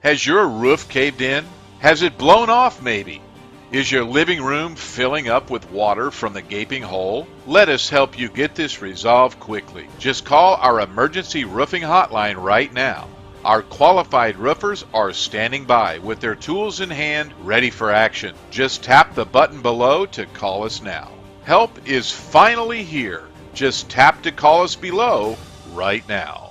Has your roof caved in? Has it blown off maybe? Is your living room filling up with water from the gaping hole? Let us help you get this resolved quickly. Just call our emergency roofing hotline right now. Our qualified roofers are standing by with their tools in hand, ready for action. Just tap the button below to call us now. Help is finally here. Just tap to call us below right now.